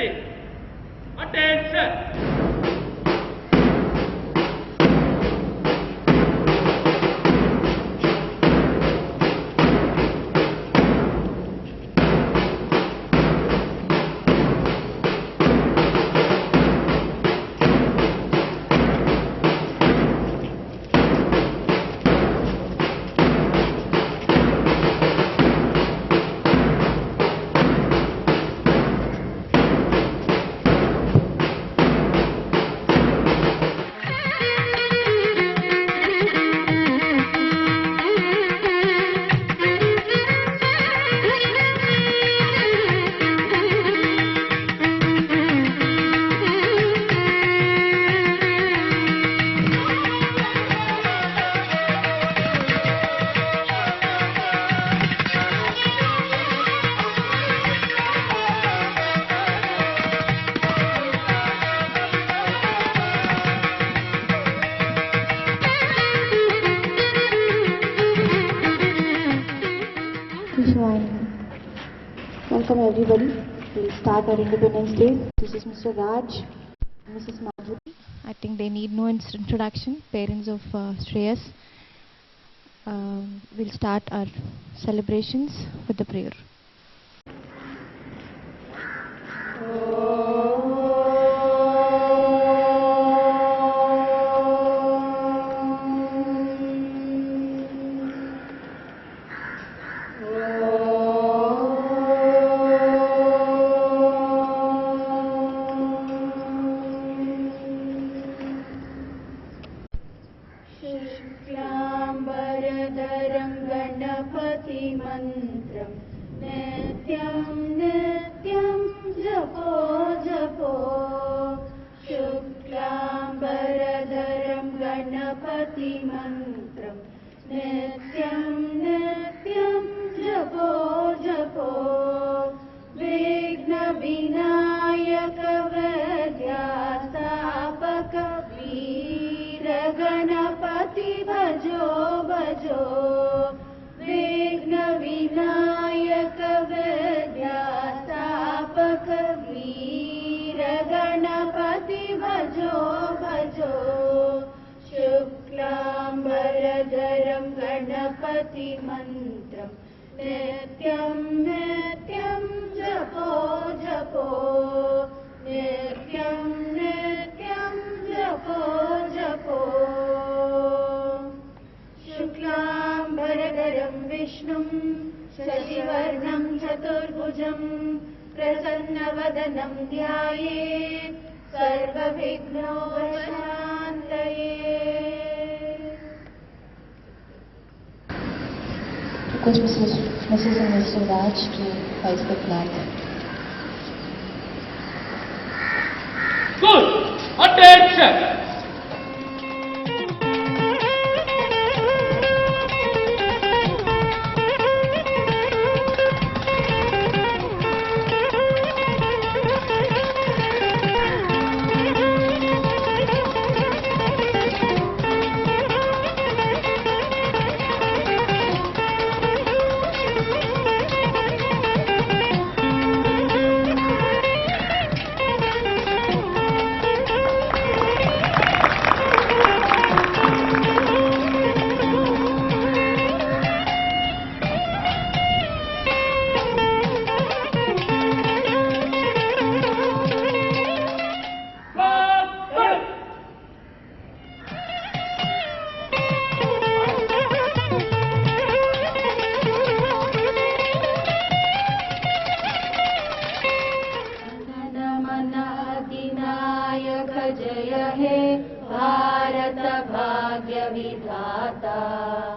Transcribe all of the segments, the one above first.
13. Attention! Welcome everybody. We'll start our Independence Day. This is Mr. Raj, Mrs. Madhuri. I think they need no introduction. Parents of Shreyas. We'll start our celebrations with the prayer. शशिवर्णं चतुर्भुजं प्रसन्नवदनं ध्यायेत् सर्वविघ्नोपशान्तये। Request Mrs. and Mr. Raj to hoist the flag. Good. Attention.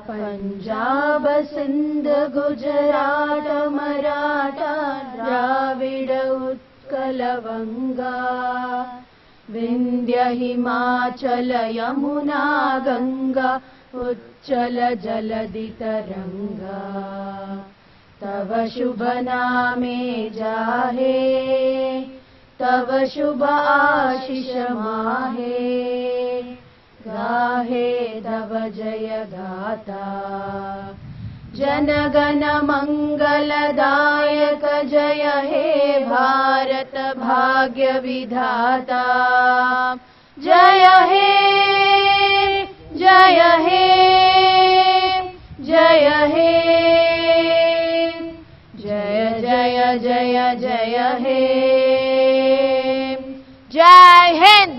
Punjab Sindh Gujarat Maratha Dravid Utkal वंगा विंध्य हिमाचल यमुना गंगा उच्चल जलधि तरंगा तव शुभ नामे जाहे तव शुभ आशीष माहे गाहे तव जय गाथा जनगण मंगलदायक जय हे भारत भाग्य विधाता जय हे जय हे जय हे जय जय जय जय हे जय Hind.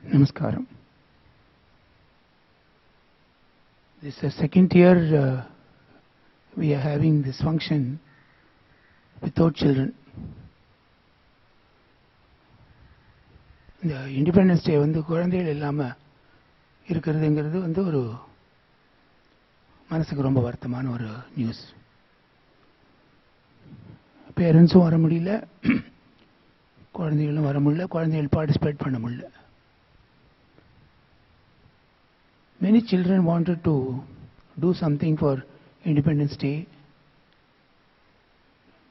Namaskaram. This is the second year we are having this function without children. இந்த இண்டிபெண்டன்ஸ் டே வந்து குழந்தைகள் இல்லாமல் இருக்கிறதுங்கிறது வந்து ஒரு மனசுக்கு ரொம்ப வருத்தமான ஒரு நியூஸ். பேரண்ட்ஸும் வர முடியல, குழந்தைகளும் வர முடியல, குழந்தைகள் பார்ட்டிசிபேட் பண்ண முடியல. Many children wanted to do something for Independence Day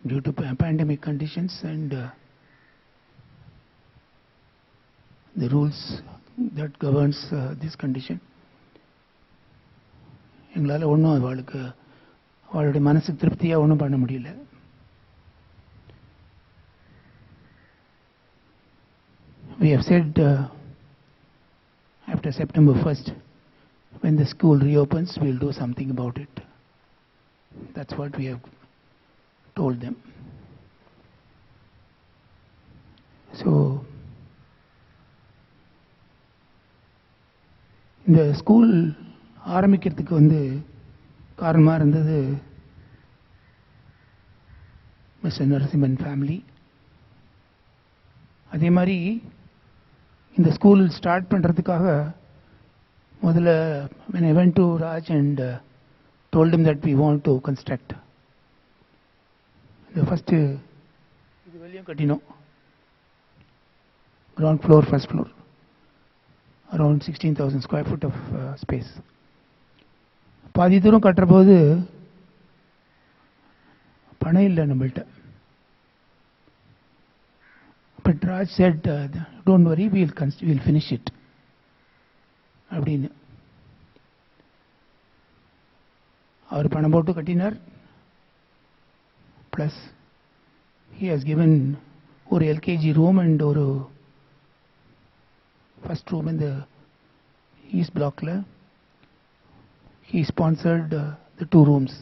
due to pandemic conditions and the rules that governs this condition. எங்களால் ஒன்றும் அவளுடைய மனசு திருப்தியாக ஒன்றும் பண்ண முடியல. We have said after September 1st, when the school reopens, we'll do something about it. That's what we have told them. So, இந்த school ஆரம்பிக்கிறதுக்கு வந்து காரணமாக இருந்தது மிஸ்டர் நரசிம்மன் ஃபேமிலி. அதே மாதிரி இந்த ஸ்கூல் ஸ்டார்ட் பண்ணுறதுக்காக முதல்ல when I went to Raj and told him that we want to construct the first இது வெளியும் கட்டினோம், ground floor, first floor, around 16,000 square foot of space. பாதி தூரம் கட்டுற போது பணம் இல்லை நம்மள்கிட்ட. But Raj said, don't worry, we'll finish it. அப்படின்னு அவர் பணம் போட்டு கட்டினார். ப்ளஸ் he has given ஒரு எல்கேஜி ரூம் அண்ட் ஒரு ஃபர்ஸ்ட் ரூம் இந்த ஈஸ்ட் பிளாக்ல. he sponsored the 2 rooms.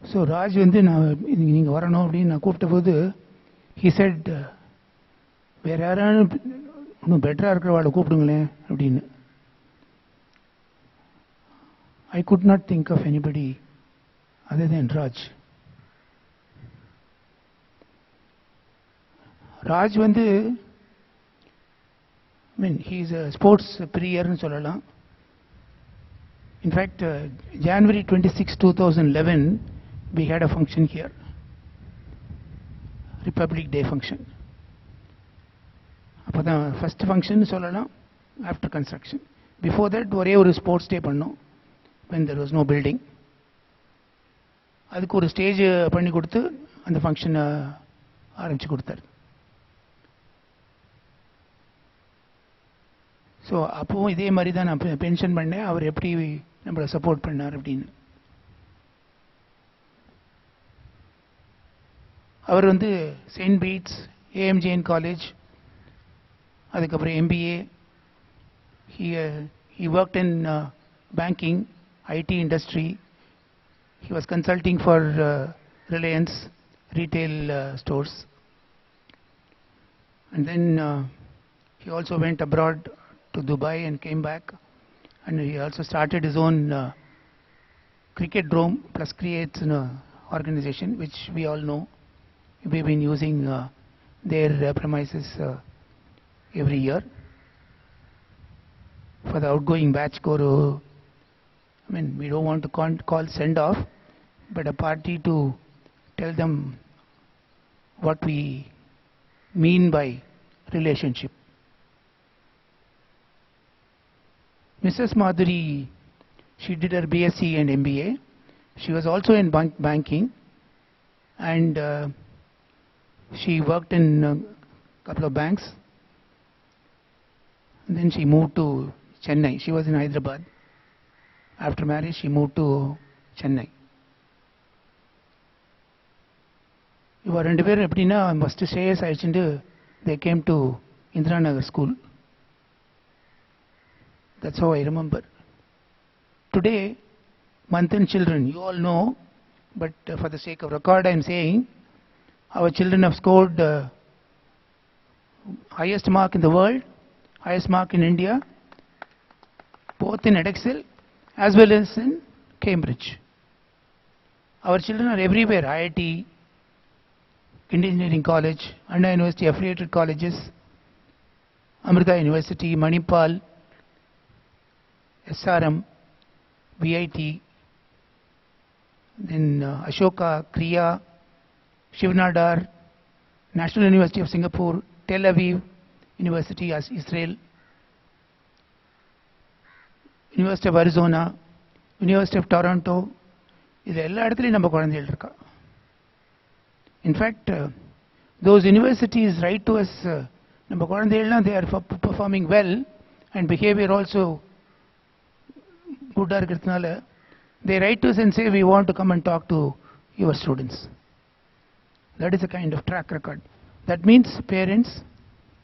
So Raj வந்து நான் நீங்கள் வரணும் அப்படின்னு நான் கூப்பிட்ட போது he said, வேற யாராலும் இன்னும் பெட்டராக இருக்கிறவாளை கூப்பிடுங்களேன் அப்படின்னு. I could not think of anybody other than Raj. Raj வந்து he is a sports பிரியர்னு சொல்லலாம். In fact, January 26, 2011, we had a function here, Republic Day function. அப்போ தான் ஃபஸ்ட் ஃபங்க்ஷன் சொல்லலாம் ஆஃப்டர் கன்ஸ்ட்ரக்ஷன். பிஃபோர் தட் ஒரே ஒரு ஸ்போர்ட்ஸ் டே பண்ணோம் when there was no building. அதுக்கு ஒரு ஸ்டேஜ் பண்ணி கொடுத்து அந்த ஃபங்க்ஷனை ஆரம்பித்து கொடுத்தார். ஸோ அப்போவும் இதே மாதிரி தான் நான் பென்ஷன் பண்ணேன், அவர் எப்படி நம்மளை சப்போர்ட் பண்ணார் அப்படின்னு. அவர் வந்து செயின்ட் பீட்ஸ், ஏஎம்ஜேஎன் காலேஜ், அதுக்கப்புறம் MBA. He worked in banking, IT industry. He was consulting for Reliance retail stores. And then he also went abroad to Dubai and came back. And he also started his own cricket drome plus creates an organization which we all know. We've been using their premises every year for the outgoing batch. We don't want to call send off, but a party to tell them what we mean by relationship. Mrs. Madhuri, she did her BSc and MBA. She was also in banking, and she worked in a couple of banks. And then she moved to Chennai. She was in Hyderabad. After marriage, she moved to Chennai. இவ ரெண்டு பேரும் எப்படின்னா first ஸ்ரேயஸ் அழிச்சுட்டு they came to Indira Nagar school. That's how I remember. Today, Manthan children, you all know, but for the sake of record, I am saying, our children have scored highest mark in the world, highest mark in India, both in Edexcel as well as in Cambridge. Our children are everywhere, IIT, Indian Engineering College, Anna University affiliated colleges, Amrita University, Manipal, SRM, VIT, then Ashoka, Kriya, Shivnadar, National University of Singapore, Tel Aviv University as Israel, University of Arizona, University of Toronto. இது எல்லா இடத்துலையும் நம்ம குழந்தைகள் இருக்கா. In fact those universities write to us, நம்ம குழந்தைகள்லாம் they are performing well and behavior also good இருக்கிறதுனால they write to us and say we want to come and talk to your students. That is a kind of track record. That means parents,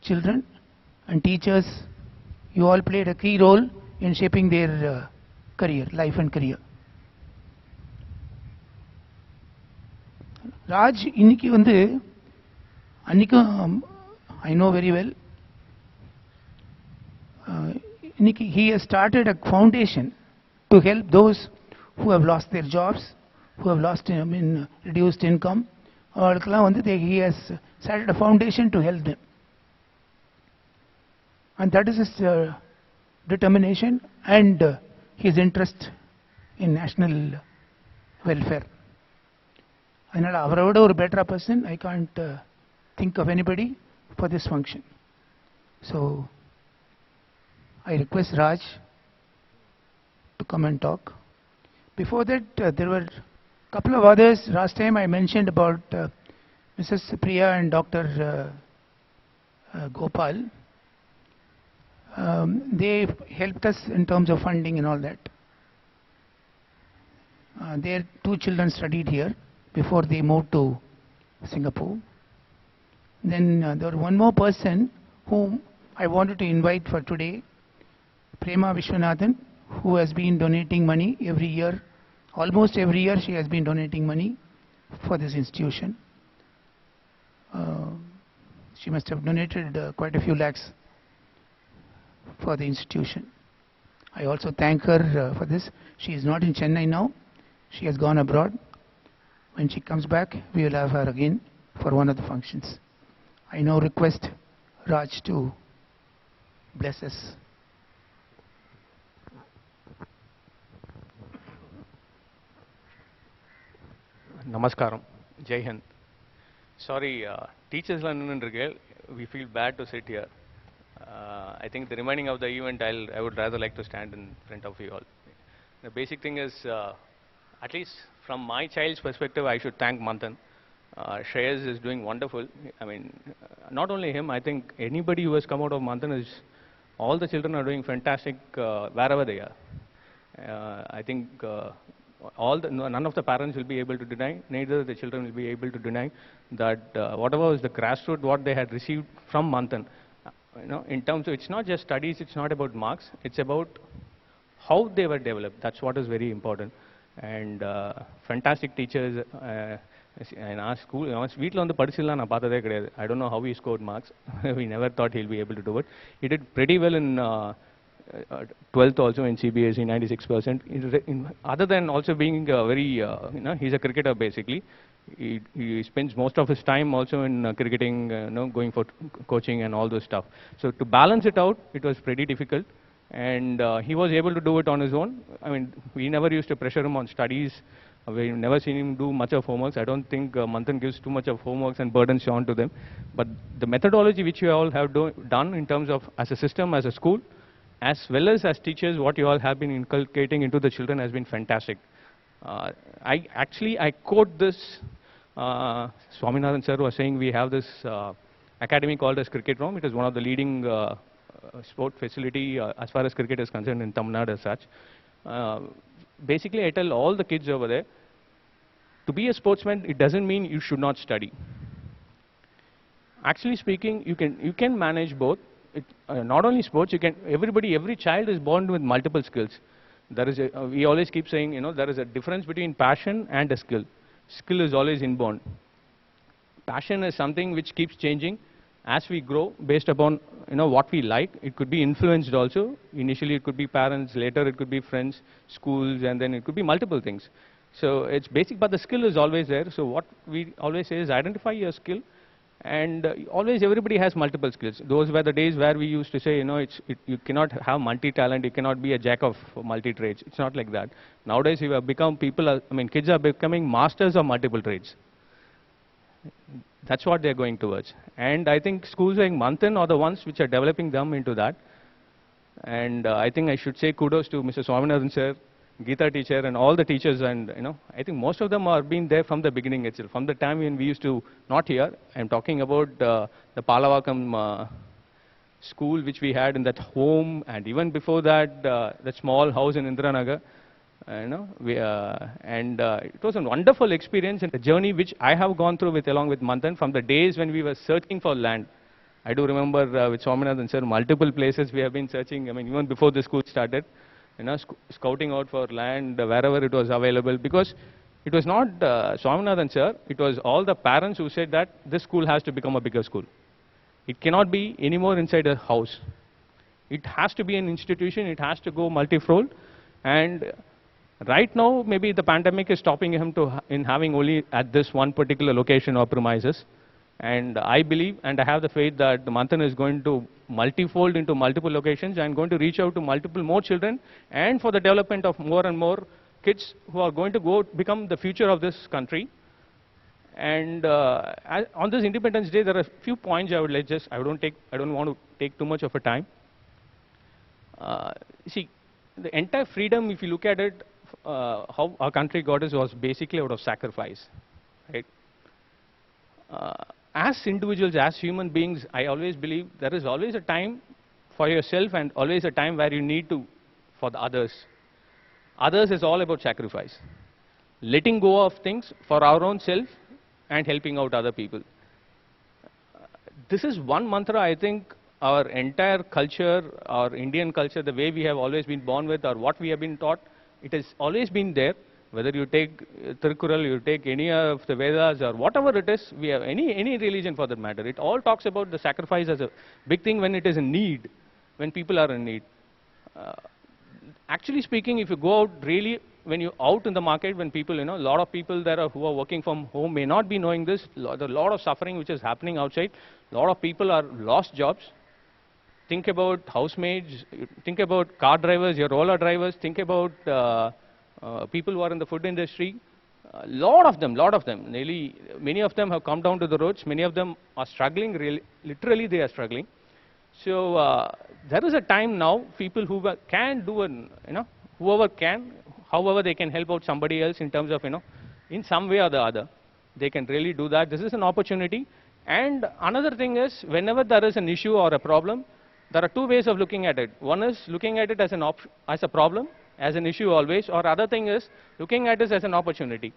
children and teachers, you all played a key role in shaping their career, life and career. Raj இன்னைக்கு வந்து அன்னைக்கும் I know very well, இன்னைக்கு he has started a foundation to help those who have lost their jobs, who have lost reduced income. அவர்களுக்கெல்லாம் வந்து he has started a foundation to help them. And that is his determination and his interest in national welfare. அதனால் அவரை விட ஒரு better person I can't think of anybody for this function. So I request Raj to come and talk. Before that, there were a couple of others. Last time I mentioned about Mrs. Priya and Dr. Gopal. They helped us in terms of funding and all that. Their two children studied here before they moved to Singapore. Then there was one more person whom I wanted to invite for today, Prema Vishwanathan, who has been donating money every year. Almost every year she has been donating money for this institution. She must have donated quite a few lakhs for the institution. I also thank her for this. She is not in Chennai now. She has gone abroad. When she comes back, we will have her again for one of the functions. I now request Raj to bless us. Namaskaram. Jai Hind. Sorry, teachers we feel bad to sit here. I think the remaining of the event, I would rather like to stand in front of you all. The basic thing is, at least from my child's perspective, I should thank Manthan. Shreyas is doing wonderful. I mean, not only him, I think anybody who has come out of Manthan is, all the children are doing fantastic wherever they are. I think none of the parents will be able to deny, neither the children will be able to deny that whatever was the grassroots, what they had received from Manthan, in terms of, it's not just studies, it's not about marks, it's about how they were developed. That's what is very important. And fantastic teachers. In our school, வீட்டில் வந்து படிச்சிடலாம் நான் பார்த்ததே கிடையாது. I don't know how he scored marks. We never thought he'll be able to do it. He did pretty well in 12th also in CBSE, 96%. Other than also being very, he's a cricketer basically. He spends most of his time also in cricketing, going for coaching and all those stuff. So to balance it out, it was pretty difficult. And he was able to do it on his own. I mean, we never used to pressure him on studies. We've never seen him do much of homeworks. I don't think Manthan gives too much of homeworks and burdens on to them. But the methodology which you all have done in terms of as a system, as a school, as well as teachers, what you all have been inculcating into the children has been fantastic. I quote this. Swaminathan sir was saying we have this academy called as Cricket Room. It is one of the leading sport facility as far as cricket is concerned in Tamil Nadu as such. Basically, I tell all the kids over there, to be a sportsman, it doesn't mean you should not study. Actually speaking, you can manage both. Not only sports, every child is born with multiple skills. We always keep saying, there is a difference between passion and a skill. Skill is always inborn. Passion is something which keeps changing as we grow based upon, what we like. It could be influenced also. Initially it could be parents, later it could be friends, schools, and then it could be multiple things. So it's basic, but the skill is always there. So what we always say is identify your skill. And always everybody has multiple skills. Those were the days where we used to say, you cannot have multi-talent, you cannot be a jack of multi-trades. It's not like that. Nowadays, we have become kids are becoming masters of multiple trades. That's what they're going towards. And I think schools like Manthan are the ones which are developing them into that. And I think I should say kudos to Mr. Swaminathan sir, Geeta teacher, and all the teachers. And I think most of them are been there from the beginning itself. From the time when we used to, not here, I'm talking about the Palavakam school which we had in that home, and even before that, that small house in Indiranagar. It was a wonderful experience and a journey which I have gone through along with Manthan from the days when we were searching for land. I do remember with Swaminathan sir, multiple places we have been searching. Even before the school started, scouting out for land wherever it was available, because it was not Swaminathan sir, it was all the parents who said that this school has to become a bigger school. It cannot be anymore inside a house. It has to be an institution, it has to go multi-fold. And right now, maybe the pandemic is stopping him in having only at this one particular location or premises. And I believe and I have the faith that the Manthan is going to multifold into multiple locations and going to reach out to multiple more children, and for the development of more and more kids who are going to become the future of this country. And on this Independence Day, there are a few points I would like I don't want to take too much of a time. See, the entire freedom, if you look at it, how our country got us was basically out of sacrifice, right? As individuals, as human beings, I always believe there is always a time for yourself and always a time where you need to for the others. Others is all about sacrifice. Letting go of things for our own self and helping out other people. This is one mantra I think our entire culture, our Indian culture, the way we have always been born with or what we have been taught, it has always been there. Whether you take Tirukkural, you take any of the Vedas or whatever it is, we have any religion for that matter. It all talks about the sacrifice as a big thing when it is in need, when people are in need. Actually speaking, if you go out really, when you're out in the market, when people, a lot of people there who are working from home may not be knowing this. There are a lot of suffering which is happening outside. A lot of people are lost jobs. Think about housemaids, think about car drivers, your roller drivers, think about people who are in the food industry. Lot of them, nearly many of them have come down to the roads. Many of them are struggling, literally they are struggling. So there is a time now, people who can do, whoever can, however they can help out somebody else in terms of, in some way or the other, they can really do that. This is an opportunity. And another thing is, whenever there is an issue or a problem, there are two ways of looking at it. One is looking at it as a problem, as an issue always, or other thing is looking at it as an opportunity.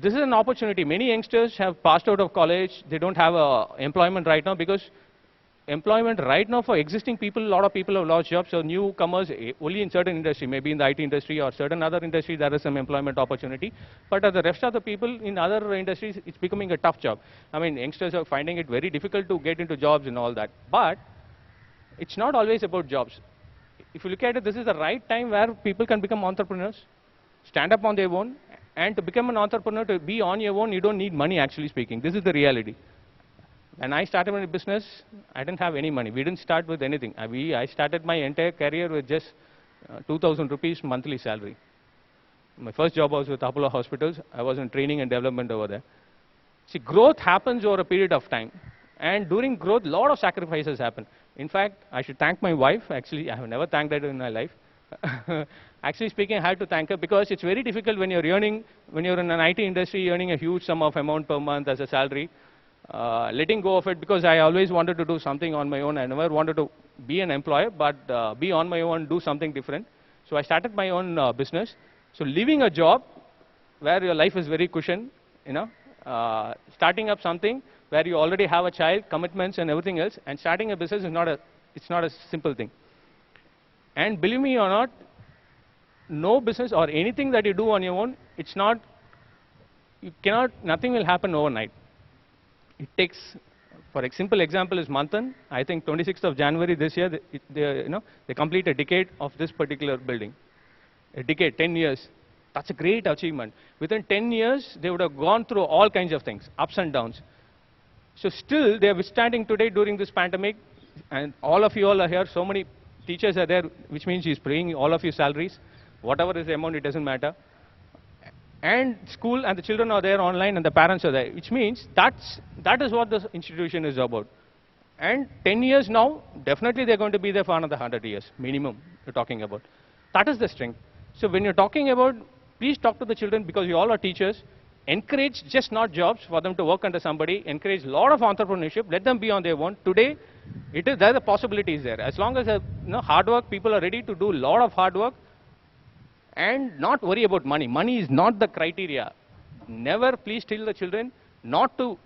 This is an opportunity. Many youngsters have passed out of college. They don't have employment right now, because employment right now for existing people, a lot of people have lost jobs. So newcomers, only in certain industry, maybe in the IT industry or certain other industry, there is some employment opportunity. But the rest of the people in other industries, it's becoming a tough job. Youngsters are finding it very difficult to get into jobs and all that. But it's not always about jobs. If you look at it, this is the right time where people can become entrepreneurs, stand up on their own, and to become an entrepreneur, to be on your own, you don't need money, actually speaking. This is the reality. When I started my business, I didn't have any money. We didn't start with anything. I started my entire career with just 2,000 rupees monthly salary. My first job was with Apollo Hospitals. I was in training and development over there. See, growth happens over a period of time. And during growth, a lot of sacrifices happen. In fact, I should thank my wife. Actually, I have never thanked her in my life. Actually speaking, I had to thank her because it's very difficult when you're earning, when you're in an IT industry, earning a huge sum of amount per month as a salary, letting go of it because I always wanted to do something on my own. I never wanted to be an employer, but be on my own, do something different. So I started my own business. So leaving a job where your life is very cushioned, starting up something where you already have a child, commitments and everything else, and starting a business is it's not a simple thing. And believe me or not, no business or anything that you do on your own, it's not, nothing will happen overnight. It takes, for a simple example is Manthan. I think 26th of January this year, they complete a decade of this particular building. A decade, 10 years. That's a great achievement. Within 10 years, they would have gone through all kinds of things, ups and downs. So still, they are withstanding today during this pandemic, and all of you all are here, so many teachers are there, which means he's paying all of your salaries. Whatever is the amount, it doesn't matter. And school and the children are there online and the parents are there, which means that is what this institution is about. And 10 years now, definitely they're going to be there for another 100 years, minimum, you're talking about. That is the strength. So when you're talking about, please talk to the children because you all are teachers. Encourage just not jobs for them to work under somebody. Encourage a lot of entrepreneurship. Let them be on their own. Today, there are possibilities there. As long as hard work, people are ready to do a lot of hard work and not worry about money. Money is not the criteria. Never please tell the children not to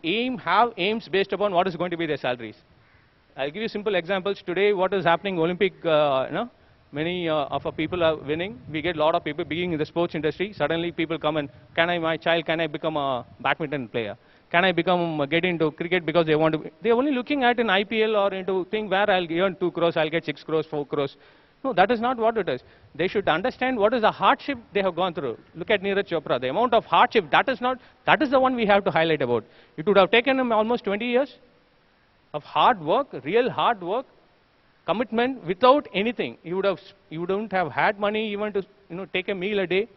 have aims based upon what is going to be their salaries. I'll give you simple examples. Today, what is happening, Olympic, many of our people are winning. We get a lot of people being in the sports industry. Suddenly people come and, can I become a badminton player? Can I get into cricket because they want to, they're only looking at an IPL or into thing where I'll earn 2 crores, I'll get 6 crores, 4 crores. No, that is not what it is. They should understand what is the hardship they have gone through. Look at Neeraj Chopra, the amount of hardship, that is the one we have to highlight about. It would have taken him almost 20 years of hard work, real hard work, commitment without anything. You wouldn't have had money even to take a meal a day.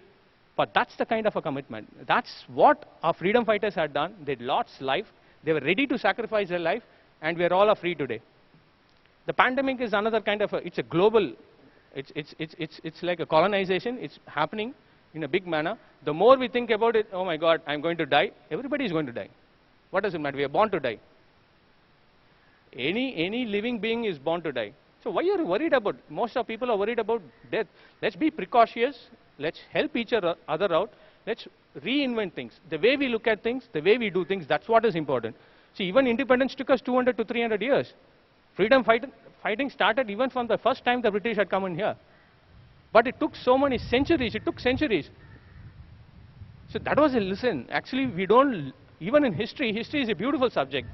But that's the kind of a commitment. That's what our freedom fighters had done. They lost life. They were ready to sacrifice their life, and we are all free today. The pandemic is another kind of it's a global. It's like a colonization. It's happening in a big manner. The more we think about it, oh my God, I'm going to die. Everybody is going to die. What does it matter? We are born to die. Any living being is born to die. So why are you worried about? Most of people are worried about death. Let's be precautious. Let's help each other out. Let's reinvent things. The way we look at things, the way we do things, that's what is important. See, even independence took us 200 to 300 years. Freedom fighting started even from the first time the British had come in here. But it took so many centuries. It took centuries. So that was a lesson. Actually, we don't, even in history is a beautiful subject.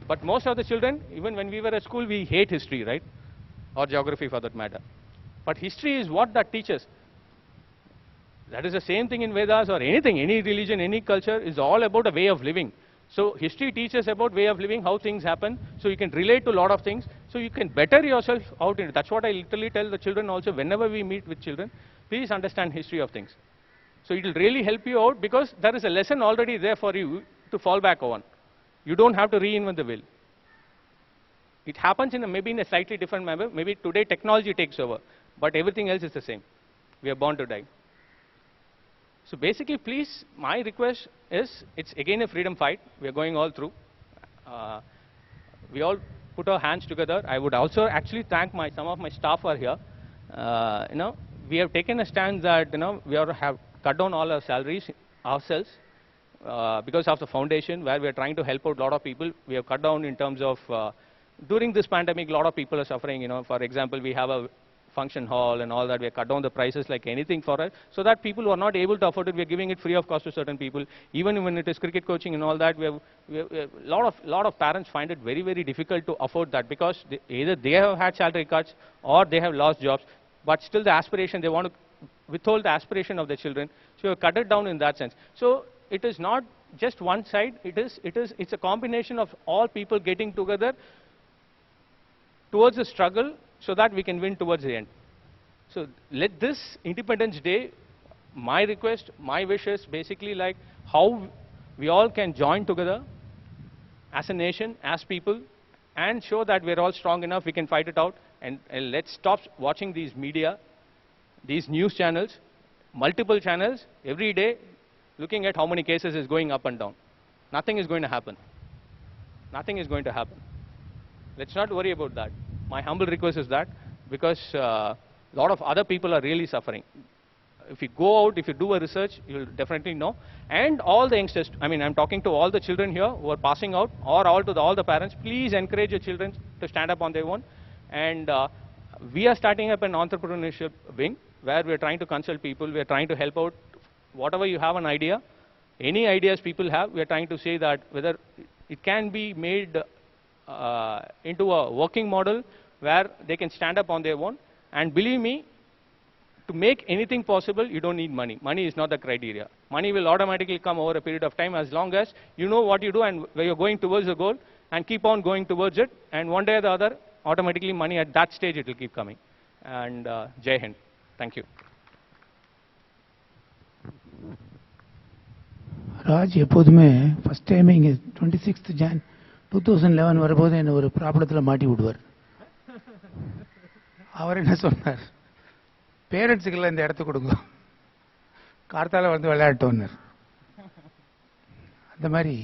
But most of the children, even when we were at school, we hate history, right? Or geography for that matter. But history is what that teaches. That is the same thing in Vedas or anything, any religion, any culture is all about a way of living. So history teaches about way of living, how things happen, so you can relate to a lot of things, so you can better yourself out in it. That's what I literally tell the children also whenever we meet with children. Please understand history of things. So it will really help you out because there is a lesson already there for you to fall back on. You don't have to reinvent the wheel. It happens maybe in a slightly different manner. Maybe today technology takes over, but everything else is the same. We are born to die. So basically, please, my request is, it's again a freedom fight. We are going all through. We all put our hands together. I would also actually thank some of my staff are here. We have taken a stand that we have cut down all our salaries ourselves because of the foundation where we are trying to help out a lot of people. We have cut down in terms of during this pandemic, a lot of people are suffering. For example, we have a function hall and all that. We have cut down the prices like anything for it, so that people who are not able to afford it, we are giving it free of cost to certain people. Even when it is cricket coaching and all that, a lot of parents find it very, very difficult to afford that because either they have had salary cuts or they have lost jobs, but still the aspiration, they want to withhold the aspiration of their children. So you cut it down in that sense. So it is not just one side. It's a combination of all people getting together towards the struggle so that we can win towards the end. So let this Independence Day, my request, my wish is basically like how we all can join together as a nation, as people, and show that we're all strong enough, we can fight it out, and let's stop watching these media. these news channels, multiple channels, every day, looking at how many cases is going up and down. Nothing is going to happen. Nothing is going to happen. Let's not worry about that. My humble request is that, because a lot of other people are really suffering. If you go out, if you do a research, you'll definitely know. And all the youngsters, I mean, I'm talking to all the children here who are passing out, or all the parents, please encourage your children to stand up on their own. And we are starting up an entrepreneurship wing, where we are trying to consult people, we are trying to help out. Whatever you have an idea, any ideas people have, we are trying to say that whether it can be made into a working model where they can stand up on their own. And believe me, to make anything possible, you don't need money. Money is not the criteria. Money will automatically come over a period of time, as long as you know what you do and where you're going towards the goal, and keep on going towards it. And one day or the other, automatically money at that stage, it will keep coming. And Jai Hind. Thank you. Raj எப்போதுமே first time இங்கே 26th Jan 2011 வரும்போது என்னை ஒரு ப்ராப்ளத்தில் மாட்டி விடுவார். அவர் என்ன சொன்னார், பேரண்ட்ஸுக்கெல்லாம் இந்த இடத்த கொடுங்க, கார்த்தால வந்து விளையாட்டோன்னார். அந்த மாதிரி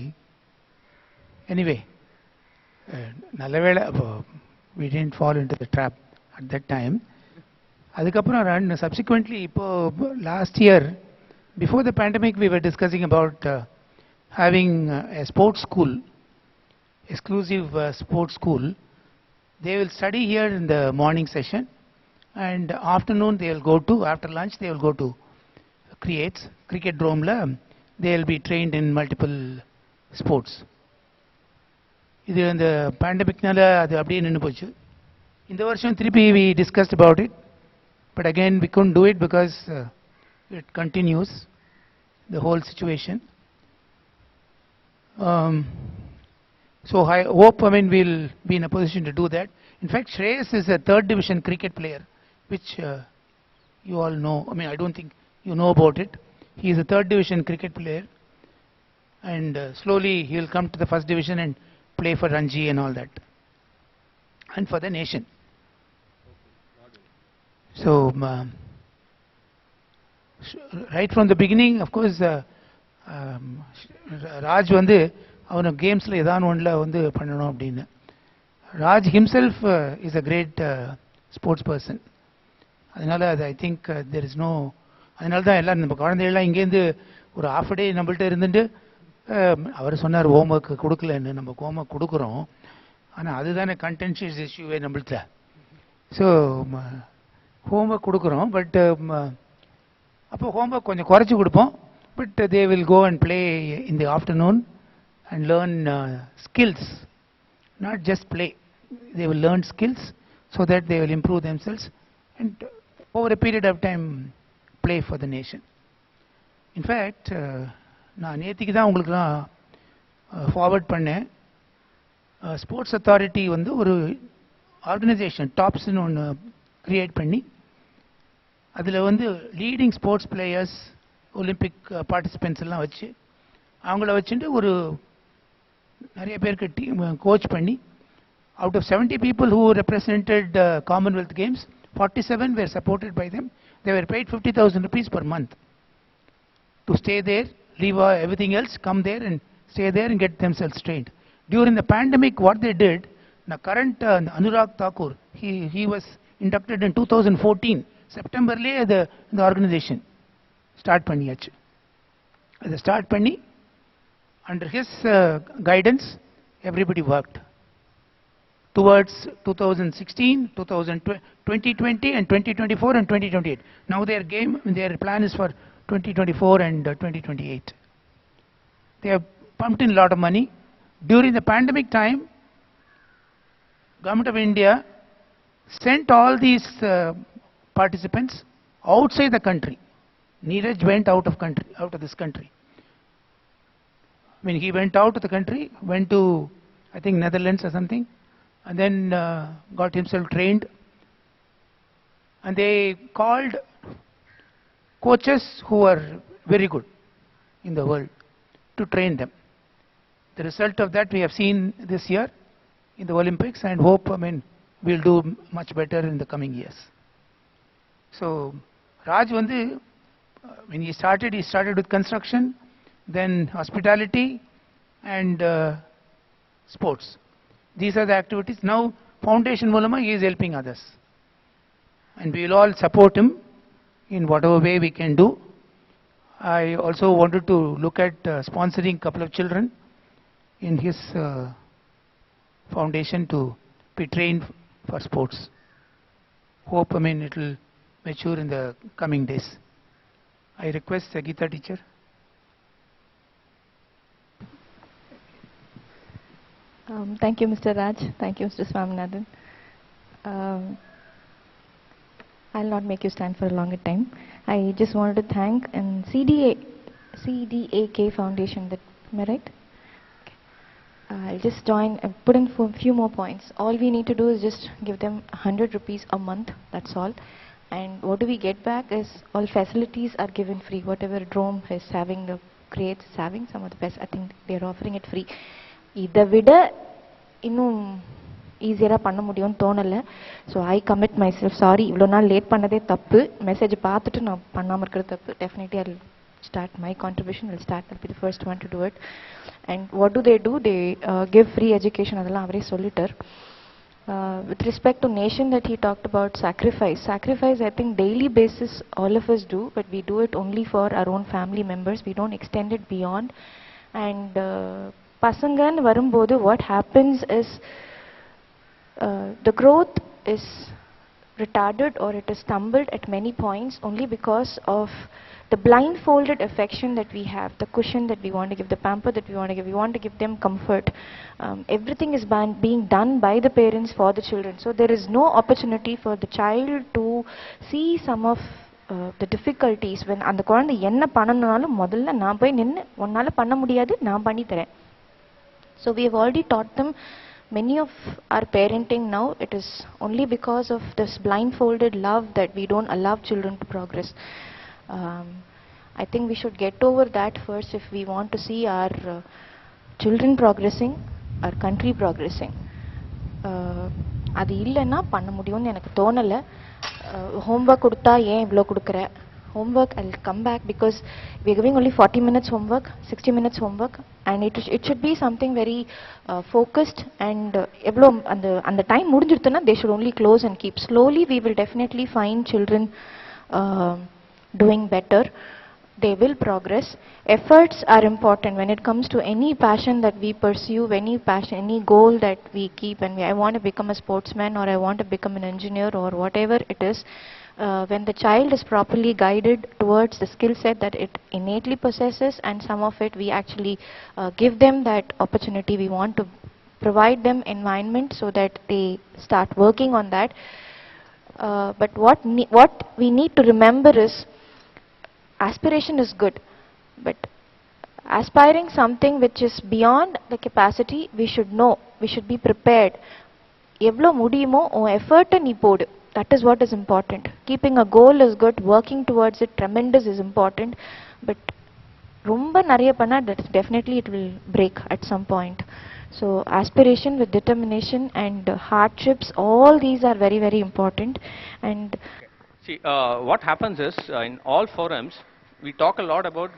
எனிவே நல்ல வேளை அப்போ we didn't fall into the trap at that time. அதுக்கப்புறம் subsequently இப்போ last year, before the pandemic, we were discussing about having a sports school, exclusive sports school. They will study here in the morning session, and afternoon they will go to, after lunch they will go to cricket dome la, they will be trained in multiple sports. இது அந்த பேண்டமிக்னால அது அப்படியே நின்று போச்சு. இந்த வருஷம் திருப்பி we discussed about it, but again we couldn't do it because it continues, the whole situation. So I hope, we'll be in a position to do that. In fact, Shreyas is a 3rd division cricket player, which you all know. I don't think you know about it. He is a 3rd division cricket player, and slowly he will come to the 1st division and play for Ranji and all that, and for the nation. So right from the beginning, of course, Raj வந்து அவன கேம்ஸில் ஏதாவது ஒன்றில் வந்து பண்ணணும் அப்படின்னு. Raj himself is a great sports person. அதனால் அது I think there is no, அதனால தான் எல்லாம் நம்ம குழந்தைகள்லாம் இங்கேருந்து ஒரு half a day நம்மள்ட்ட இருந்துட்டு, அவர் சொன்னார் ஹோம்ஒர்க் கொடுக்கலன்னு. நம்ம ஹோம்ஒர்க் கொடுக்குறோம், ஆனால் அதுதானே கண்டென்ஷியஸ் இஷ்யூவே நம்மள்ட்ட. ஸோ ஹோம்ஒர்க் கொடுக்குறோம், பட் அப்போ ஹோம்ஒர்க் கொஞ்சம் குறைச்சி கொடுப்போம். But they will go and play in the afternoon and learn skills, not just play. They will learn skills so that they will improve themselves and over a period of time play for the nation. In fact, நான் நேத்திக்கு தான் உங்களுக்குலாம் forward பண்ணேன். Sports authority வந்து ஒரு organisation டாப்ஸ்னு ஒன்று create பண்ணி, அதில் வந்து leading sports players, Olympic participants எல்லாம் வச்சு, அவங்கள வச்சுட்டு ஒரு நிறைய பேருக்கு டீம் கோச் பண்ணி, out of 70 people who represented Commonwealth Games, 47 were supported by them. They were paid 50,000 rupees per month to stay there, leave everything else, come there and stay there and get themselves trained. During the pandemic, what they did, the current Anurag Thakur, he was inducted in 2014. September le the organization start பண்ணியாச்சு. அதை start பண்ணி under his guidance, everybody worked towards 2016, 2020 and 2024 and 2028. Now their plan is for 2024 and 2028. They have pumped in a lot of money. During the pandemic time, Government of India sent all these participants outside the country. Neeraj went out of this country. He went out of the country, went to, I think, Netherlands or something, and then got himself trained. And they called coaches who are very good in the world to train them. The result of that we have seen this year in the Olympics, and hope, we'll do much better in the coming years. So Raj when he started with construction, then hospitality and sports. These are the activities. Now foundation Mulama, he is helping others. And we will all support him in whatever way we can do. I also wanted to look at sponsoring a couple of children in his foundation to be trained for sports. Hope, it will mature in the coming days. I request Sagita teacher. Thank you, Mr. Raj. Thank you, Mr. Swaminathan. I'll not make you stand for a longer time. I just wanted to thank CDAK Foundation. Am I right? I'll just join and put in for a few more points. All we need to do is just give them 100 rupees a month. That's all. And what do we get back is all facilities are given free. Whatever Drome is having, the creates having some of the best. I think they're offering it free. இதை விட இன்னும் ஈஸியராக பண்ண முடியும்னு தோணலை. So I commit my self. Sorry, இவ்வளோ நாள் late பண்ணதே தப்பு. மெசேஜ் பார்த்துட்டு நான் பண்ணாமல் இருக்கிறது தப்பு. Definitely I start my contribution. I'll be the first one to do it. And what do? They give free education. அதெல்லாம் அவரே சொல்லிட்டார். With respect to nation that he talked about, sacrifice I think daily basis all of us do, but we do it only for our own family members. We don't extend it beyond. And pasangan varumbodhu, what happens is the growth is retarded or it is stumbled at many points only because of the blindfolded affection that we have, the cushion that we want to give, the pamper that we want to give. We want to give them comfort. Everything is being done by the parents for the children. So there is no opportunity for the child to see some of the difficulties when அந்த குழந்தை என்ன பண்ணனும்னாலும் முதல்ல நான் போய் நின்னு உன்னால பண்ண முடியாது நான் பண்ணி தரேன். So we have already taught them. Many of our parenting now, it is only because of this blindfolded love that we don't allow children to progress. I think we should get over that first if we want to see our children progressing, our country progressing. அது இல்லைன்னா பண்ண முடியும்னு எனக்கு தோணலை. Homework கொடுத்தா ஏன் இவ்வளோ கொடுக்குற? homework, I'll come back because we're giving only 40 minutes homework, 60 minutes homework, and it should be something very focused, and evlo and the time mudinjirthuna they should only close and keep. Slowly we will definitely find children doing better. They will progress. Efforts are important when it comes to any passion that we pursue, any goal that we keep, and I want to become a sportsman or I want to become an engineer or whatever it is. When the child is properly guided towards the skill set that it innately possesses, and some of it we actually give them that opportunity, we want to provide them environment so that they start working on that. But what we need to remember is aspiration is good, but aspiring something which is beyond the capacity, we should know, we should be prepared. Evlo mudiyumo o effort ni podu. That is what is important. Keeping a goal is good, working towards it tremendous is important, but romba nariya panna, that definitely it will break at some point. So aspiration with determination and hardships, all these are very, very important. And see, what happens is in all forums we talk a lot about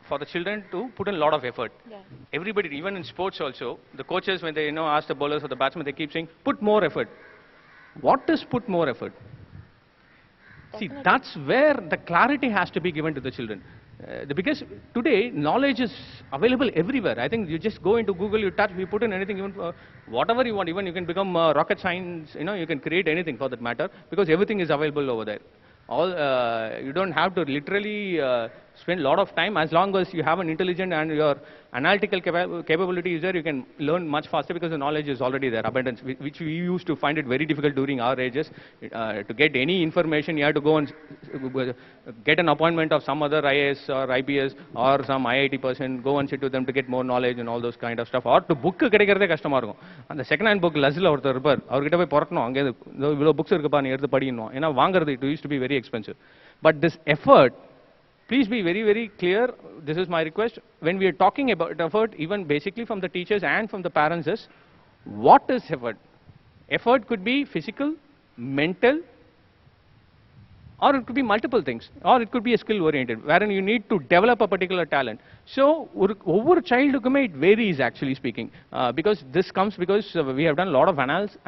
for the children to put in a lot of effort. Yeah. Everybody, even in sports also, the coaches when they ask the bowlers or the batsmen, they keep saying put more effort. What is put more effort? Definitely. See, that's where the clarity has to be given to the children. Because today knowledge is available everywhere. I think you just go into Google, you touch, you put in anything, even whatever you want. Even you can become rocket science. You can create anything for that matter because everything is available over there. All you don't have to literally spend a lot of time. As long as you have an intelligent and your analytical capability is there, you can learn much faster because the knowledge is already there, abundance, which we used to find it very difficult during our ages. To get any information, you have to go and get an appointment of some other IAS or IPS or some IIT person, go and sit with them to get more knowledge and all those kind of stuff. Or to book கிடைக்கிறதே கஷ்டமா இருக்கும். அந்த second hand book லஸ்ல ஒருத்தர் இருப்பார், அவர்கிட்ட போய் புரட்டணும், அங்கே இவ்வளோ புக்ஸ் இருக்குப்பா நீ எடுத்து படிக்கணும், ஏன்னா வாங்குறது it used to be very expensive. But this effort, please be very, very clear. This is my request. When we are talking about effort, even basically from the teachers and from the parents, is what is effort? Effort could be physical, mental, or it could be multiple things, or it could be a skill oriented, wherein you need to develop a particular talent. So over childkume it varies actually speaking, because this comes because we have done a lot of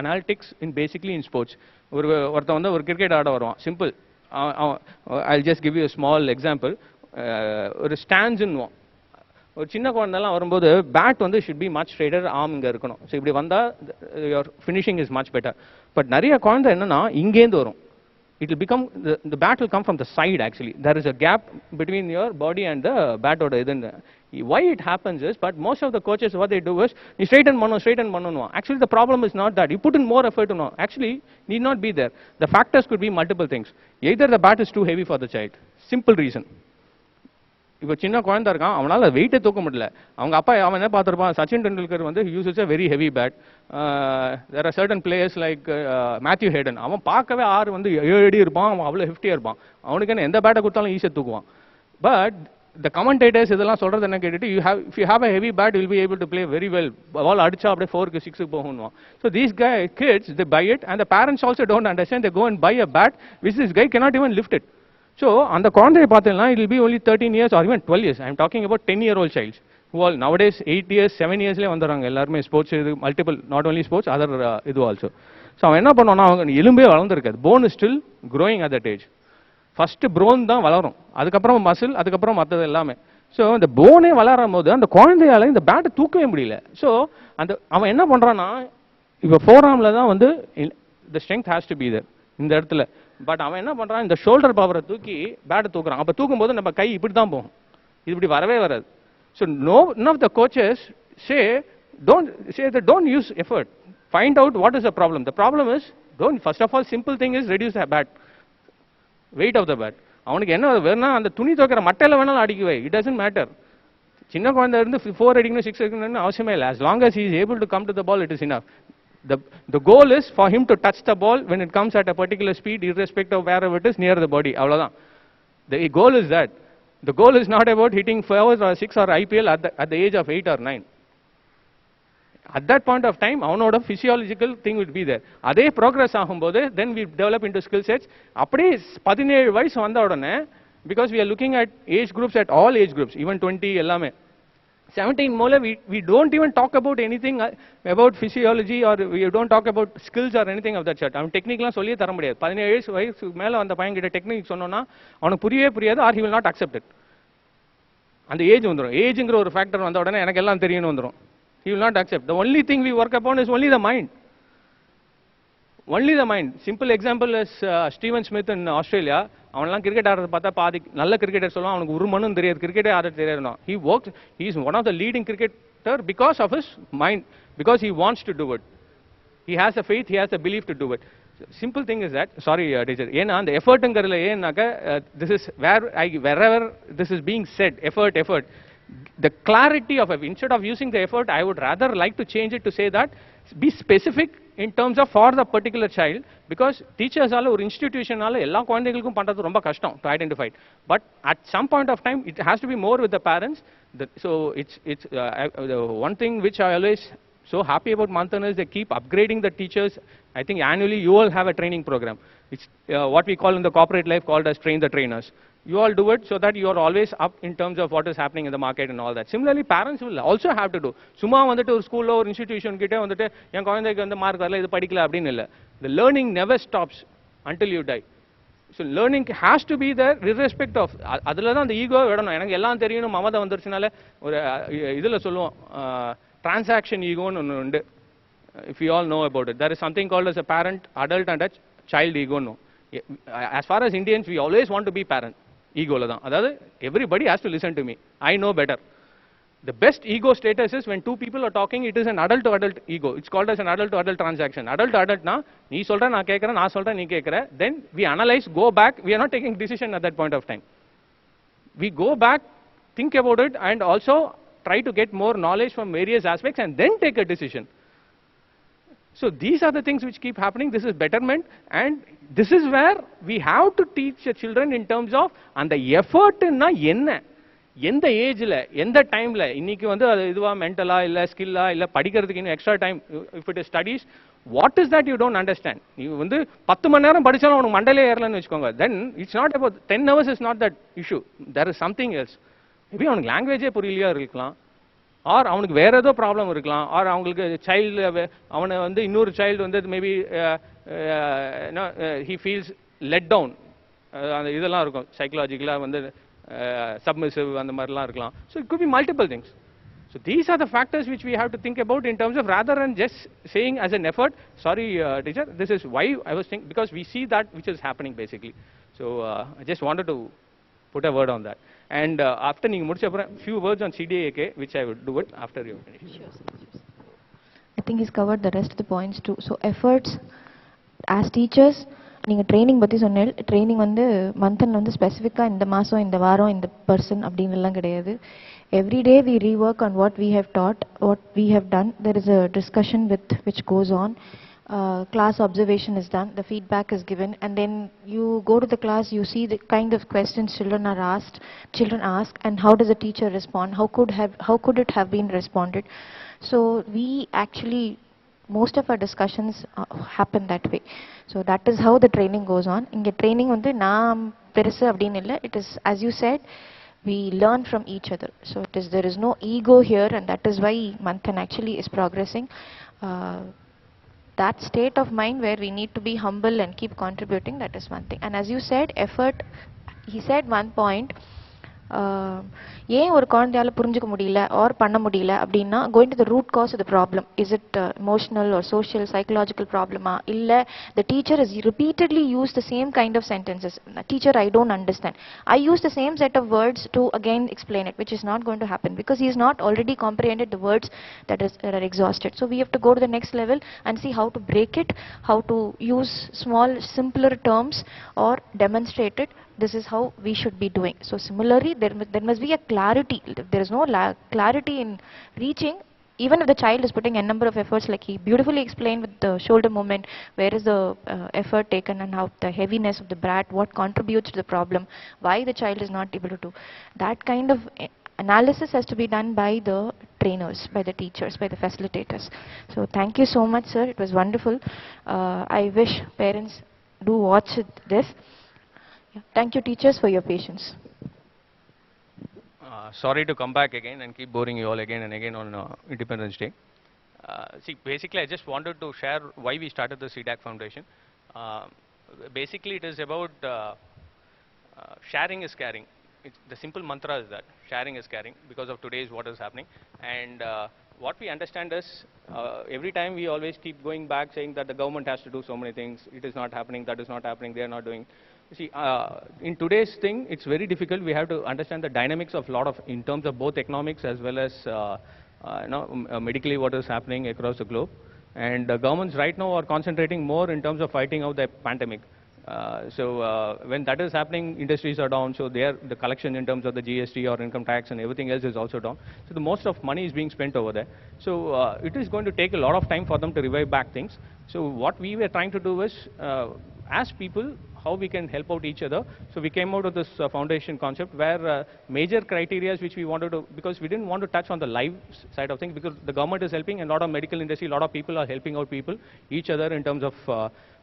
analytics in basically in sports. ஒருத்தன் வந்து ஒரு cricket ஆட வருவான், simple. I'll just give you a small example. ஒரு ஸ்டாண்ட்ஸ்ன்னுவோம், ஒரு சின்ன குழந்தைலாம் வரும்போது bad வந்து ஷுட் பி மச் ஸ்ட்ரைட்டர், ஆர்ம் இங்கே இருக்கணும். ஸோ இப்படி வந்தால் your finishing is much better. But நிறைய குழந்தை என்னன்னா இங்கேருந்து வரும். It will become, the bat will come from the side actually. There is a gap between your body and the bat order. Why it happens is, but most of the coaches what they do is, you straighten manu. Actually the problem is not that. You put in more effort to know. Actually, need not be there. The factors could be multiple things. Either the bat is too heavy for the child. Simple reason. இப்போ சின்ன குழந்தை இருக்கான், அவனால் வெயிட்டே தூக்க முடியல. அவங்க அப்பா அவன் என்ன பார்த்துருப்பான், சச்சின் டெண்டுல்கர் வந்து uses a very heavy bat. There are certain players like Matthew Hayden, அவன் பார்க்கவே 6 வந்து 7 அடி இருப்பான், அவன் அவ்வளோ ஹெஃப்டியாக இருப்பான். அவனுக்கு என்ன எந்த பேட்டை கொடுத்தாலும் ஈஸியாக தூக்குவான். பட் த கமெண்டேட்டர்ஸ் இதெல்லாம் சொல்கிறது என்ன கேட்டுட்டு, if you have a heavy bat, you will be able to play very well. Ball அடிச்சா அப்படியே 4க்கு 6க்கு போகணுவான். So these kids, they buy it, and the parents also don't understand. They go and buy a bat which this guy cannot even lift it. So, அந்த குழந்தையை பார்த்தீங்கன்னா it will be only 13 years or even 12 years. I am talking about 10-year-old childs who all nowadays 8 years, 7 yearsலேயே வந்துடுறாங்க எல்லாருமே. Sports இது multiple, not only sports, other இது also. So அவன் என்ன பண்ணுவான்னா, அவங்க எலும்பே வளர்ந்துருக்காது, bone is still growing at that age. First ப்ரோன் தான் வளரும், அதுக்கப்புறம் மசில், அதுக்கப்புறம் மற்றது எல்லாமே. ஸோ இந்த போனே வளரும் போது அந்த குழந்தையால இந்த பேட்டை தூக்கவே முடியல. ஸோ அவன் என்ன பண்ணுறான்னா, இப்போ ஃபோர்ஆர்மில் தான் வந்து the strength has to be there இந்த இடத்துல. பட் அவன் என்ன பண்ணுறான், இந்த ஷோல்டர் பவரை தூக்கி பேட்டை தூக்குறான். அப்போ தூக்கும்போது நம்ம கை இப்படி தான் போகும், இது இப்படி வரவே வராது. So none of the coaches don't use effort. Find out what is the problem. The problem is, first of all, simple thing is reduce the bat, weight of the bat. அவனுக்கு என்ன வேணா, அந்த துணி துவைக்கிற மட்டையில் வேணாலும் அடிக்குவே, இட் டசன்ட் மேட்டர். சின்ன குழந்தை இருந்து 4 அடிக்கணும் 6 அடிக்கணும்னு அவசியமே இல்லை. as long as he is able to come to the ball, it is enough. The goal is for him to touch the ball when it comes at a particular speed, irrespective of wherever it is near the body. அவ்வளவுதான். The goal is that. The goal is not about hitting 4 or 6 or IPL at the age of 8 or 9. At that point of time, அவனோட physiological thing will be there. அதே progress ஆகும்போது then we develop into skill sets. அப்படியே 17 வயசு வந்த உடனே, because we are looking at age groups, at all age groups, even 20 எல்லாமே. 17 more, we don't even talk about anything about physiology, or we don't talk about skills or anything of that sort. அவன் டெக்னிக்லாம் சொல்லியே தர முடியாது. 17 வயசு மேலே அந்த பையன் கிட்ட டெக்னிக் சொன்னோன்னா அவனுக்கு புரியவே புரியாது, or he will not accept it. அந்த ஏஜ் வந்துடும். ஏஜுங்கிற ஒரு ஃபேக்டர் வந்த உடனே எனக்கு எல்லாம் தெரியும்னு வந்துடும். He will not accept. The only thing we work upon is only the mind. Only the mind. Simple example is Steven Smith in Australia. அவனெல்லாம் கிரிக்கெட் ஆடுறது பார்த்தா பாதி நல்ல கிரிக்கெட்டர் சொல்லுவான், அவனுக்கு ஒரு மண்ணும் தெரியாது, கிரிக்கெட்டே ஆட தெரியாது. He is one of the leading cricketer because of his mind, because he wants to do it. He has a faith, he has a belief to do it. Simple thing is that, sorry teacher, ஏன்னா அந்த எஃபர்ட்டுங்கிறதுல ஏன்னாக்க, this is wherever this is being said, effort. The clarity of it, instead of using the effort, I would rather like to change it to say that be specific in terms of for the particular child, because teachers ஆல ஒரு இன்ஸ்டிடியூஷனால எல்லா குழந்தைகளுக்கும் பண்றது ரொம்ப கஷ்டம் to identify. But at some point of time it has to be more with the parents. So it's the one thing which I always so happy about Manthan is they keep upgrading the teachers. I think annually you all have a training program. It's what we call in the corporate life called as train the trainers. You all do it so that you are always up in terms of what is happening in the market and all that. Similarly, parents will also have to do. சும்மா வந்துட்டு ஒரு ஸ்கூல்ல ஒரு institution கிட்ட வந்துட்டு என் குழந்தைக்கு வந்து mark வரல, இது படிக்கல அப்படின்னு இல்லை. The learning never stops until you die. So learning has to be there irrespective of. அதில் தான் அந்த ஈகோ விடணும். எனக்கு எல்லாம் தெரியணும் மமதை வந்துருச்சுனால ஒரு இதில் சொல்லுவோம், டிரான்சாக்ஷன் ஈகோன்னு ஒன்று உண்டு. If you all know about it, there is something called as a parent, adult and a child ego. No. As far as Indians, we always want to be parent. Ego la dhaan. Adhaadu, everybody has to listen to me. I know better. The best ego status is when two people are talking, it is an adult to adult ego. It's called as an adult to adult transaction. Adult to adult na, nee solra na kekra, na solra nee kekra. Then we analyze, go back. We are not taking decision at that point of time. We go back, think about it, and also try to get more knowledge from various aspects and then take a decision. So these are the things which keep happening. This is betterment, and this is where we have to teach the children in terms of and the effort na enna, எந்த ஏஜ்ல எந்த டைம்ல இன்னைக்கு வந்து அது இதுவா மென்டலா இல்ல ஸ்கில்லா இல்ல படிக்கிறதுக்கு இன்னும் extra time. If it is studies, What is that you don't understand? You வந்து 10 மணி நேரம் படிச்சாலும் உனக்கு மண்டையிலே ஏறலன்னு வச்சுக்கோங்க. Then it's not about 10 hours is not that issue. There is something else. Maybe அவனுக்கு லாங்குவேஜே புரியலையா இருக்கலாம், ஆர் அவனுக்கு வேற ஏதோ ப்ராப்ளம் இருக்கலாம், ஆர் அவங்களுக்கு சைல்டு அவனை வந்து இன்னொரு சைல்டு வந்து maybe he feels let down. அந்த இதெல்லாம் இருக்கும் சைக்கலாஜிக்கலாக வந்து சப்மிசிவ் அந்த மாதிரிலாம் இருக்கலாம். So it could be multiple things. So these are the factors which we have to think about in terms of rather than just saying as an effort, sorry teacher, this is why I was thinking, because we see that which is happening basically. So I just wanted to put a word on that. And after நீங்க முடிச்ச அப்புறம் few words on CDAK which I would do it after you finish. Sure, sir. I think he's covered the rest of the points too. So efforts as teachers, நீங்கள் training பற்றி சொன்னேன். Training வந்து மந்தன் வந்து ஸ்பெசிஃபிக்காக இந்த மாதம் இந்த வாரம் இந்த பர்சன் அப்படின்னுலாம் கிடையாது. Every day we rework on what we have taught, what we have done. There is a discussion which goes on. Class observation is done, the feedback is given, and then you go to the class, you see the kind of questions children ask, and how does the teacher respond, how could it have been responded. So we actually, most of our discussions happen that way. So that is how the training goes on. Inge training vandu naam perusu appdin illa, it is as you said, we learn from each other. So there is no ego here, and that is why Manthan actually is progressing. That state of mind where we need to be humble and keep contributing, that is one thing. And as you said, effort, he said one point, ஏன் ஒரு குழந்தையால புரிஞ்சுக்க முடியல R பண்ண முடியல அப்படின்னா, going to the root cause of the problem. Is it emotional or social, psychological problem? இல்ல the teacher has repeatedly used the same kind of sentences. Teacher, I don't understand. I use the same set of words to again explain it, which is not going to happen because he has not already comprehended the words that are exhausted. So we have to go to the next level and see how to break it, how to use small, simpler terms or demonstrate it. This is how we should be doing. So similarly, there must be a clarity. If there is no clarity in reaching, even if the child is putting a number of efforts, like he beautifully explained with the shoulder movement, where is the effort taken and how the heaviness of the brat, what contributes to the problem, why the child is not able to do. That kind of analysis has to be done by the trainers, by the teachers, by the facilitators. So thank you so much, sir. It was wonderful. I wish parents do watch this. Yeah. Thank you, teachers, for your patience. Sorry to come back again and keep boring you all again and again on Independence Day. See, basically, I just wanted to share why we started the CDAC Foundation. Basically, it is about sharing is caring. The simple mantra is that sharing is caring because of today's what is happening. And what we understand is every time we always keep going back saying that the government has to do so many things. It is not happening, that is not happening, they are not doing. See, in today's thing, it's very difficult. We have to understand the dynamics of lot of, in terms of both economics as well as medically what is happening across the globe. And governments right now are concentrating more in terms of fighting out the pandemic. So when that is happening, industries are down, so the collection in terms of the GST or income tax and everything else is also down. So the most of money is being spent over there. So it is going to take a lot of time for them to revive back things. So what we were trying to do is, as people, how we can help out each other. So we came out of this foundation concept where major criteria which we wanted to, because we didn't want to touch on the live side of things, because the government is helping and a lot of medical industry, a lot of people are helping out people, each other in terms of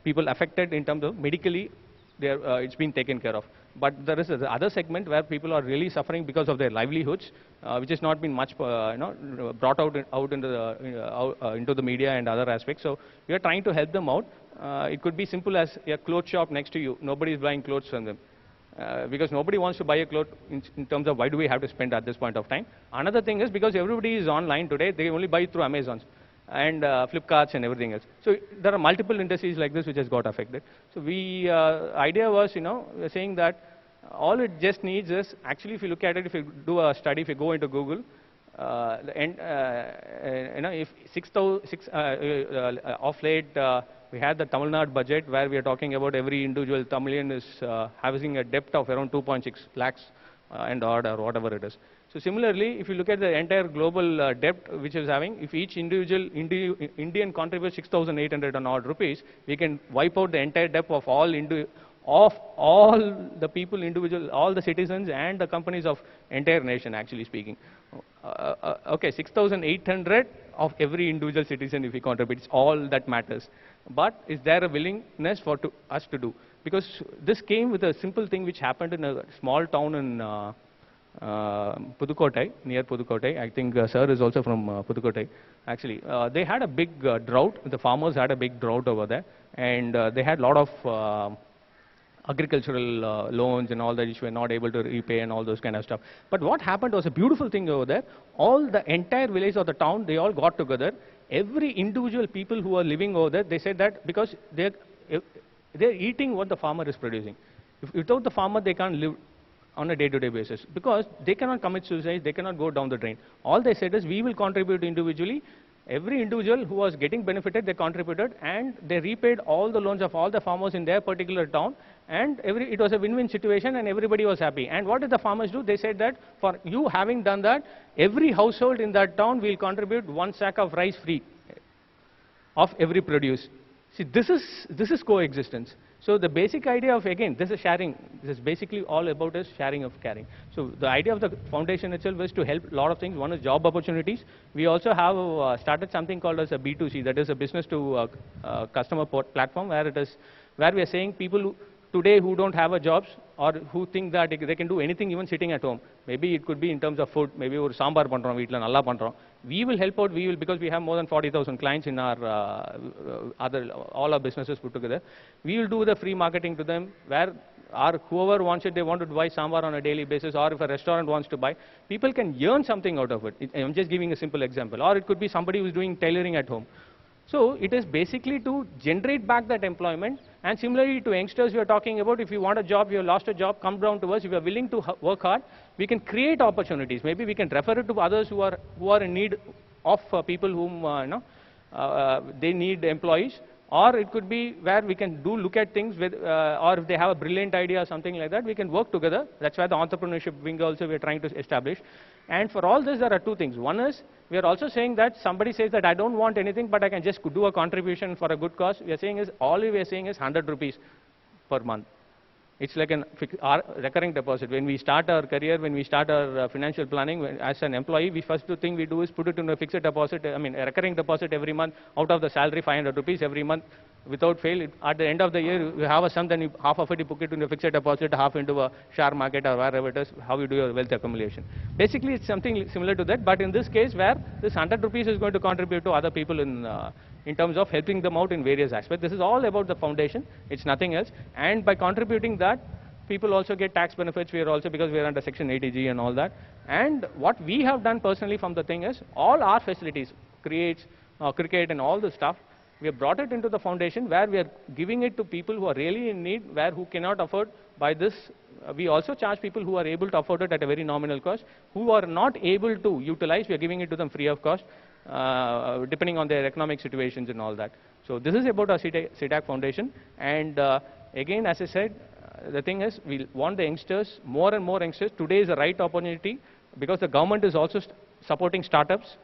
people affected in terms of medically, it's been taken care of. But there is the other segment where people are really suffering because of their livelihoods, which has not been much brought out into the media and other aspects. So we are trying to help them out. It could be simple as a clothes shop next to you. Nobody is buying clothes from them. Because nobody wants to buy a cloth in terms of why do we have to spend at this point of time. Another thing is because everybody is online today, they only buy through Amazon and Flipkarts and everything else. So there are multiple industries like this which has got affected. So idea was, saying that all it just needs is, actually if you look at it, if you do a study, if you go into Google, if 6,000 of late, we had the Tamil Nadu budget where we are talking about every individual Tamilian is having a debt of around 2.6 lakhs and odd or whatever it is. So similarly, if you look at the entire global debt which is having, if each individual Indian contributes 6,800 and odd rupees, we can wipe out the entire debt of all the people, all the citizens and the companies of entire nation, actually speaking. Okay, 6,800 of every individual citizen if we contribute. It's all that matters. But is there a willingness for us to do? Because this came with a simple thing which happened in a small town in Pudukkottai, near Pudukkottai. I think sir is also from Pudukkottai. Actually, they had a big drought. The farmers had a big drought over there, and they had a lot of agricultural loans and all that which were not able to repay and all those kind of stuff. But what happened was a beautiful thing over there. All the entire village of the town, they all got together. Every individual people who are living over there, they said that because they're eating what the farmer is producing. Without the farmer, they can't live on a day-to-day basis because they cannot commit suicide, they cannot go down the drain. All they said is we will contribute individually. Every individual who was getting benefited, they contributed, and they repaid all the loans of all the farmers in their particular town, and it was a win-win situation, and everybody was happy. And what did the farmers do? They said that for you having done that, every household in that town will contribute 1 sack of rice free of every produce. See, this is coexistence. So the basic idea of, again, this is sharing. This is basically all about is sharing of caring. So the idea of the foundation itself is to help a lot of things. One is job opportunities. We also have started something called as a B2C, that is a business to customer platform, where we are saying people today who don't have a jobs or who think that they can do anything even sitting at home. Maybe it could be in terms of food. Maybe or sambar pandrom veetla nalla pandrom. We will help out. Because we have more than 40,000 clients in our all our businesses put together. We will do the free marketing to them where whoever wants it, they want to buy sambar on a daily basis, or if a restaurant wants to buy, people can earn something out of it. I'm just giving a simple example. Or it could be somebody who's doing tailoring at home. So it is basically to generate back that employment. And similarly to youngsters we are talking about, if you want a job, you have lost a job, come down to us. If you are willing to work hard, we can create opportunities. Maybe we can refer it to others who are in need of people whom they need employees. Or it could be where we can look at things with, or if they have a brilliant idea or something like that, we can work together. That's why the entrepreneurship wing also we are trying to establish. And for all this, there are two things. One is, we are also saying that somebody says that I don't want anything, but I can just do a contribution for a good cause. We are saying is, all we are saying is 100 rupees per month. It's like our recurring deposit. When we start our career, when we start our financial planning, as an employee, first thing we do is put it in a fixed deposit, a recurring deposit every month, out of the salary, 500 rupees every month, without fail. At the end of the year, you have a sum, then half of it you put it in a fixed deposit, half into a share market or wherever it is, how you do your wealth accumulation. Basically, it's something similar to that, but in this case, where this 100 rupees is going to contribute to other people in terms of helping them out in various aspects. This is all about the foundation. It's nothing else. And by contributing that, people also get tax benefits. We are also, because we are under Section 80G and all that. And what we have done personally from the thing is, all our facilities, cricket and all the stuff, we have brought it into the foundation where we are giving it to people who are really in need, who cannot afford. By this, we also charge people who are able to afford it at a very nominal cost. Who are not able to utilize, we are giving it to them free of cost, depending on their economic situations and all that. So this is about our CTAC Foundation. And again, as I said, the thing is, we want the youngsters, more and more youngsters. Today is the right opportunity because the government is also supporting startups.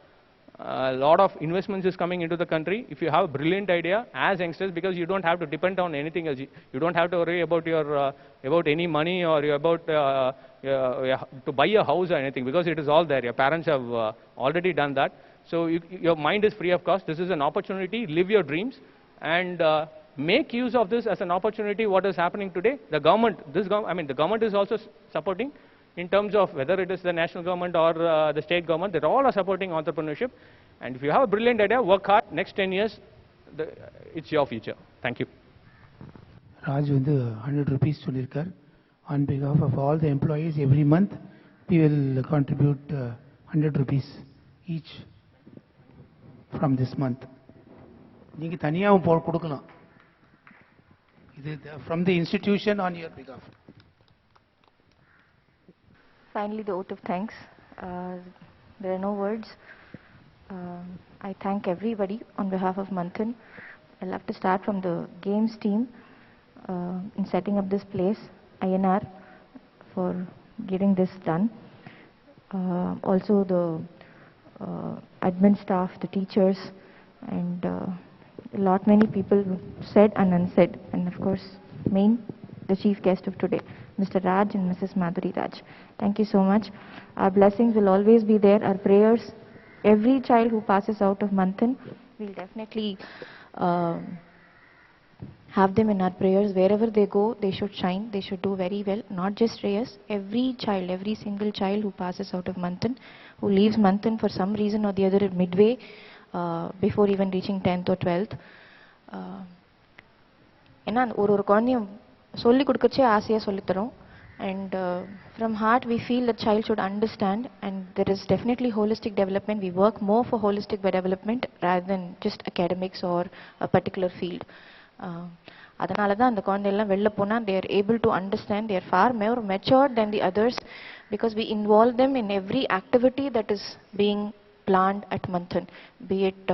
A lot of investments is coming into the country. If you have a brilliant idea as youngsters, because you don't have to depend on anything else. You don't have to worry about your about any money or about to buy a house or anything, because it is all there. Your parents have already done that. So your mind is free of cost. This is an opportunity. Live your dreams and make use of this as an opportunity. What is happening today? The government, the government is also supporting. In terms of whether it is the national government or the state government, they all are supporting entrepreneurship. And if you have a brilliant idea, work hard. Next 10 years, it's your future. Thank you. Raj வந்து 100 rupees சொல்லிருக்கார். On behalf of all the employees, every month we will contribute 100 rupees each from this month. நீங்க தனியாவும் கொடுக்கலாம். இது from the institution on your behalf. Finally, the vote of thanks. There are no words. I thank everybody on behalf of Manthan. I'd love to start from the games team in setting up this place, INR, for getting this done. Also the admin staff, the teachers, and many people said and unsaid, and of course, the chief guest of today, Mr. Raj and Mrs. Madhuri Raj. Thank you so much. Our blessings will always be there, our prayers, every child who passes out of Manthan, we'll definitely have them in our prayers. Wherever they go, they should shine, they should do very well. Not just Shreyas, every child, every single child who passes out of Manthan, who leaves Manthan for some reason or the other midway, before even reaching 10th or 12th. ஏன்னா ஒரு குழந்தையும் சொல்லி கொடுக்கச்சே ஆசையாக சொல்லித்தரோம். And from heart we feel that child should understand, and there is definitely holistic development. We work more for holistic development rather than just academics or a particular field. அதனால தான் அந்த குழந்தையெல்லாம் வெளில போனால் they are able to understand, they are far more matured than the others, because we involve them in every activity that is being planned at Manthan, be it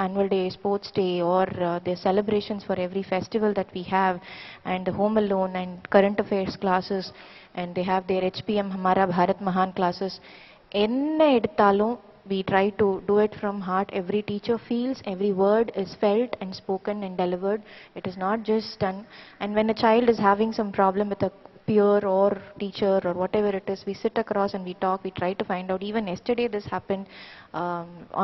annual day, sports day, or their celebrations for every festival that we have, and the home alone and current affairs classes, and they have their HPM Hamara Bharat Mahan classes. Enna eduthalum we try to do it from heart. Every teacher feels, every word is felt and spoken and delivered. It is not just done. And when a child is having some problem with a peer or teacher or whatever it is, we sit across and we talk, we try to find out. Even yesterday this happened,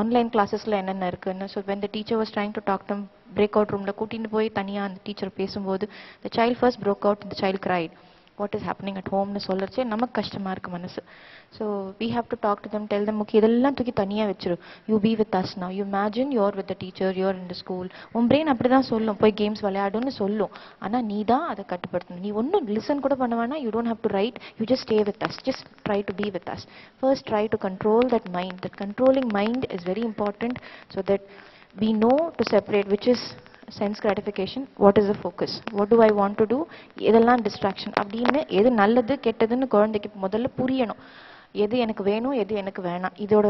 online classes la enna irukku. So when the teacher was trying to talk to them, breakout room la kootindu poi thaniya and teacher pesumbodhu, the child first broke out and the child cried. What is happening at home nu sollarche namak kashtamā irukku manasu. So we have to talk to them, tell them, okay, idella thukki thaniya vechiru, you be with us now. You imagine you're with the teacher, you're in the school. Un brain appadha sollum, poi games vilayadunu sollum, ana nee da adha kattupaduthanum. Nee onnu listen kuda pannavana, you don't have to write, you just stay with us, just try to be with us. First try to control that mind. That controlling mind is very important, so that we know to separate which is sense gratification, what is the focus, what do I want to do, இதெல்லாம் distraction அப்படின்னு எது நல்லது கெட்டதுன்னு குழந்தைக்கு முதல்ல புரியணும். எது எனக்கு வேணும், எது எனக்கு வேணாம். இதோட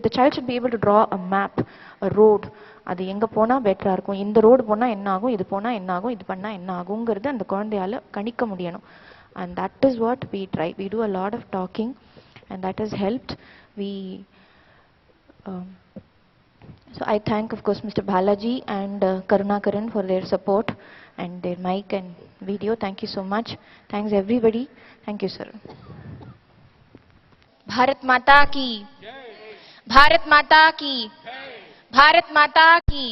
the child should be able to draw a map, a road. அது எங்க போனா பெட்டரா இருக்கும், இந்த ரோடு போனா என்ன ஆகும், இது போனா என்ன ஆகும், இது பண்ணா என்ன ஆகுங்கிறது அந்த குழந்தையால கணிக்க முடியணும். And that is what we try. We do a lot of talking, and that has helped. So I thank, of course, Mr. Balaji and Karunakaran for their support and their mic and video. Thank you so much. Thanks everybody. Thank you, sir. Bharat Mata ki, Bharat Mata ki, Bharat Mata ki.